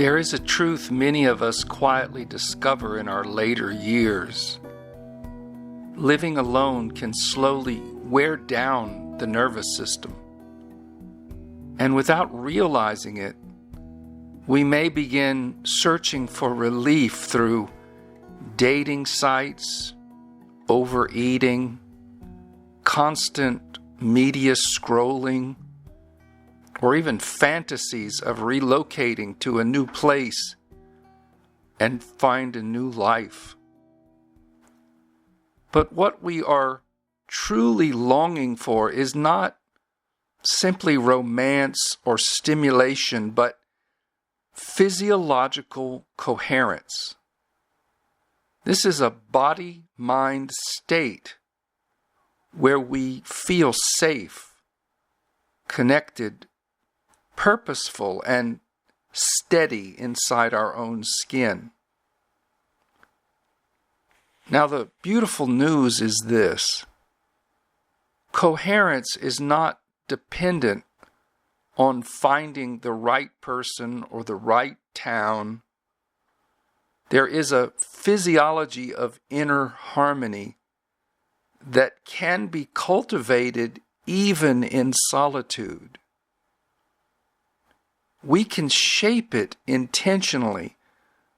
There is a truth many of us quietly discover in our later years. Living alone can slowly wear down the nervous system. And without realizing it, we may begin searching for relief through dating sites, overeating, constant media scrolling, or even fantasies of relocating to a new place and find a new life. But what we are truly longing for is not simply romance or stimulation, but physiological coherence. This is a body-mind state where we feel safe, connected, purposeful, and steady inside our own skin. Now, the beautiful news is this: coherence is not dependent on finding the right person or the right town. There is a physiology of inner harmony that can be cultivated even in solitude. We can shape it intentionally,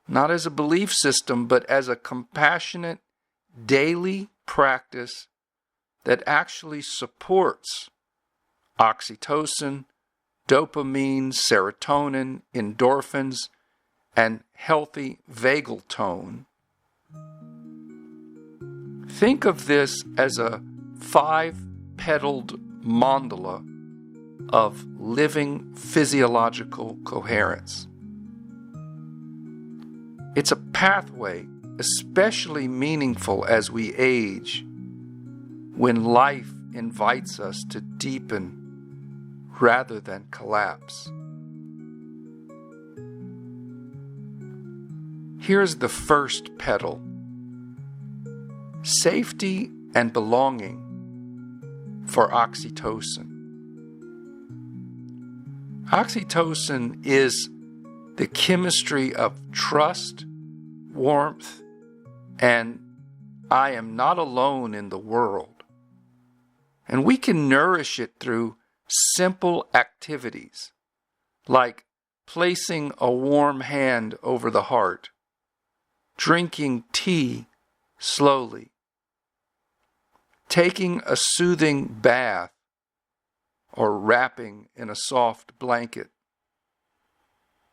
not as a belief system, but as a compassionate daily practice that actually supports oxytocin, dopamine, serotonin, endorphins, and healthy vagal tone. Think of this as a five-petaled mandala of living physiological coherence. It's a pathway especially meaningful as we age, when life invites us to deepen rather than collapse. Here's the first petal: safety and belonging for oxytocin. Oxytocin is the chemistry of trust, warmth, and I am not alone in the world. And we can nourish it through simple activities, like placing a warm hand over the heart, drinking tea slowly, taking a soothing bath, or wrapping in a soft blanket,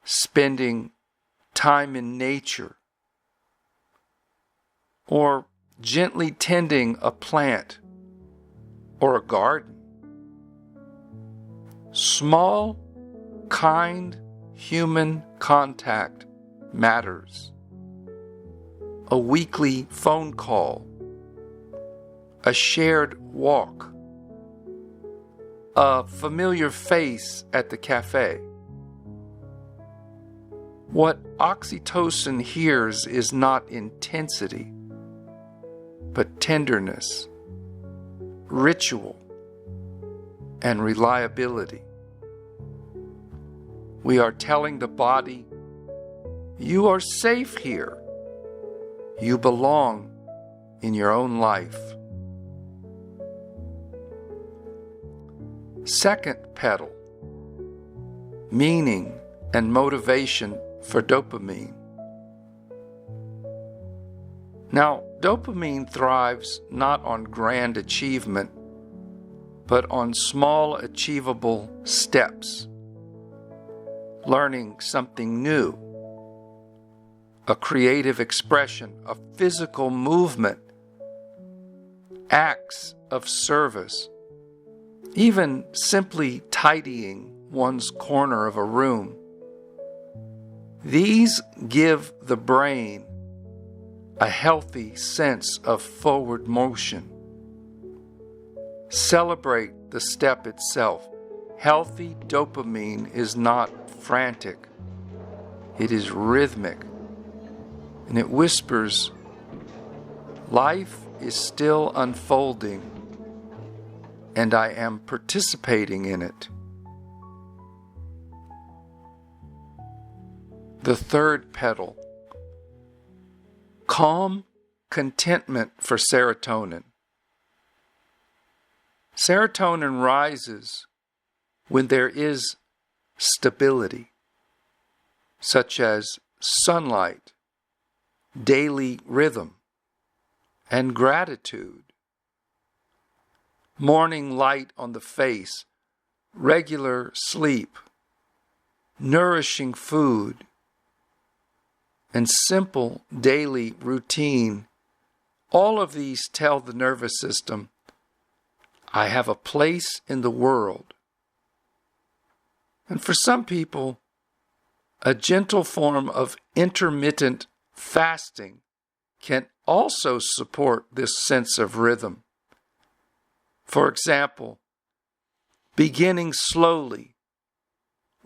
spending time in nature, or gently tending a plant or a garden. Small, kind, human contact matters. A weekly phone call, a shared walk, a familiar face at the cafe. What oxytocin hears is not intensity, but tenderness, ritual, and reliability. We are telling the body, you are safe here. You belong in your own life. Second petal: meaning and motivation for dopamine. Now, dopamine thrives not on grand achievement, but on small, achievable steps. Learning something new, a creative expression, a physical movement, acts of service, even simply tidying one's corner of a room. These give the brain a healthy sense of forward motion. Celebrate the step itself. Healthy dopamine is not frantic. It is rhythmic. And it whispers, life is still unfolding, and I am participating in it. The third petal, calm contentment for serotonin. Serotonin rises when there is stability, such as sunlight, daily rhythm, and gratitude. Morning light on the face, regular sleep, nourishing food, and simple daily routine. All of these tell the nervous system, I have a place in the world. And for some people, a gentle form of intermittent fasting can also support this sense of rhythm. For example, beginning slowly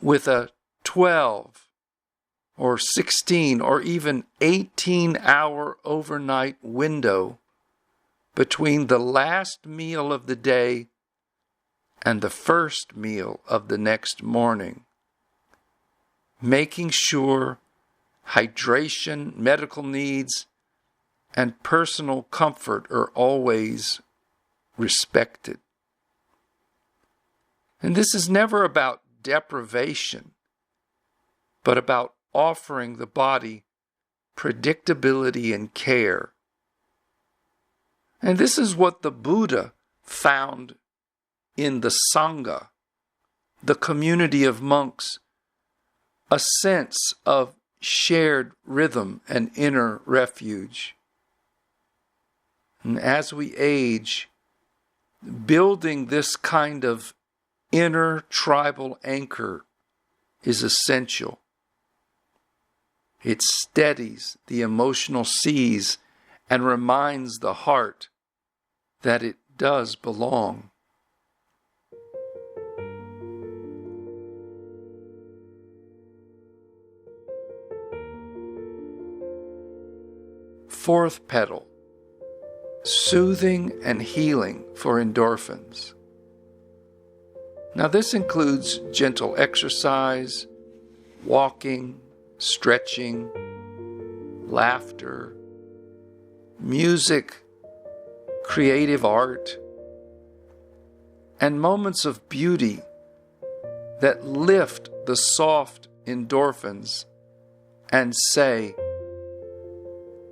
with a 12 or 16 or even 18-hour overnight window between the last meal of the day and the first meal of the next morning, making sure hydration, medical needs, and personal comfort are always respected. And this is never about deprivation, but about offering the body predictability and care. And this is what the Buddha found in the Sangha, the community of monks, a sense of shared rhythm and inner refuge. And as we age, building this kind of inner tribal anchor is essential. It steadies the emotional seas and reminds the heart that it does belong. Fourth petal, soothing and healing for endorphins. Now this includes gentle exercise, walking, stretching, laughter, music, creative art, and moments of beauty that lift the soft endorphins and say,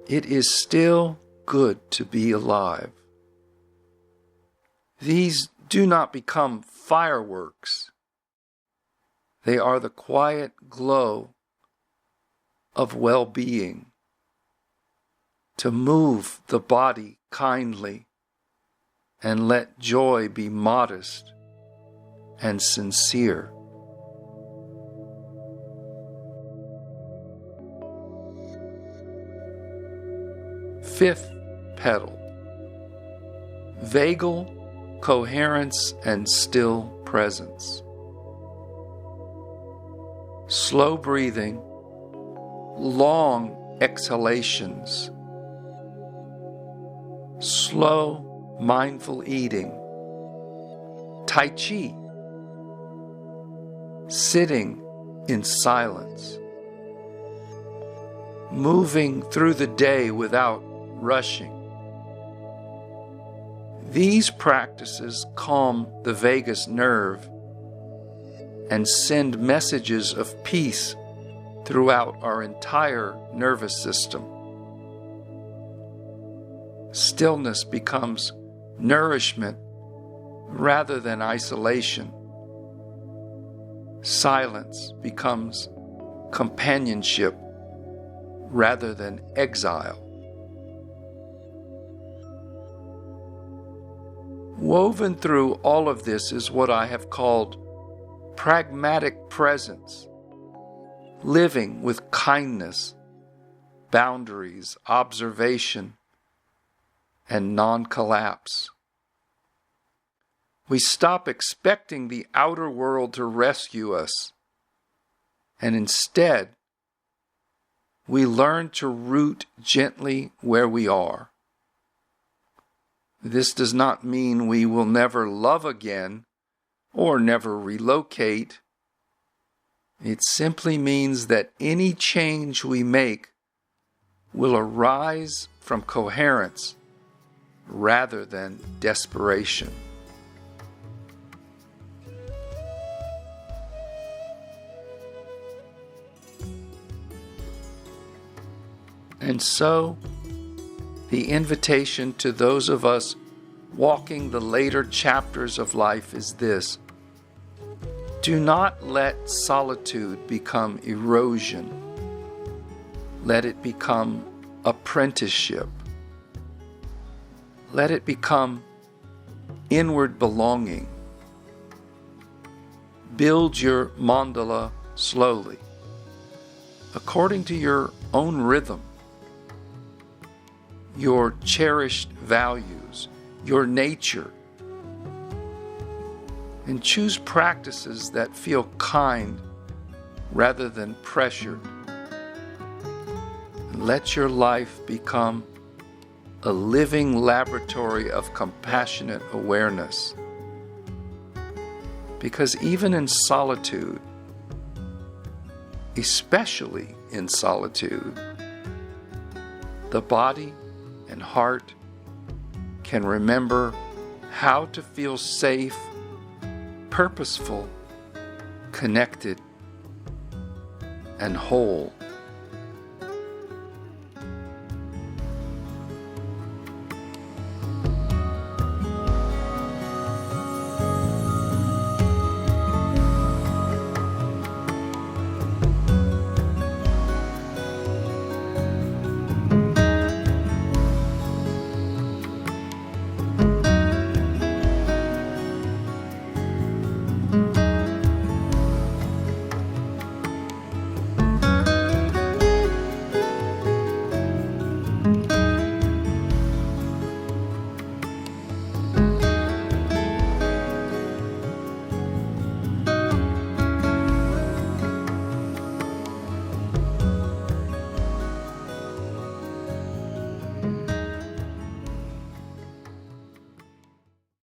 it is still good to be alive. These do not become fireworks. They are the quiet glow of well-being, to move the body kindly and let joy be modest and sincere. Fifth petal, vagal coherence and still presence. Slow breathing, long exhalations, slow mindful eating, Tai Chi, sitting in silence, moving through the day without rushing. These practices calm the vagus nerve and send messages of peace throughout our entire nervous system. Stillness becomes nourishment rather than isolation. Silence becomes companionship rather than exile. Woven through all of this is what I have called pragmatic presence, living with kindness, boundaries, observation, and non-collapse. We stop expecting the outer world to rescue us, and instead, we learn to root gently where we are. This does not mean we will never love again or never relocate. It simply means that any change we make will arise from coherence rather than desperation. And so, the invitation to those of us walking the later chapters of life is this: do not let solitude become erosion. Let it become apprenticeship. Let it become inward belonging. Build your mandala slowly, according to your own rhythm, your cherished values, your nature, and choose practices that feel kind rather than pressured. And let your life become a living laboratory of compassionate awareness. Because even in solitude, especially in solitude, the body and heart can remember how to feel safe, purposeful, connected, and whole.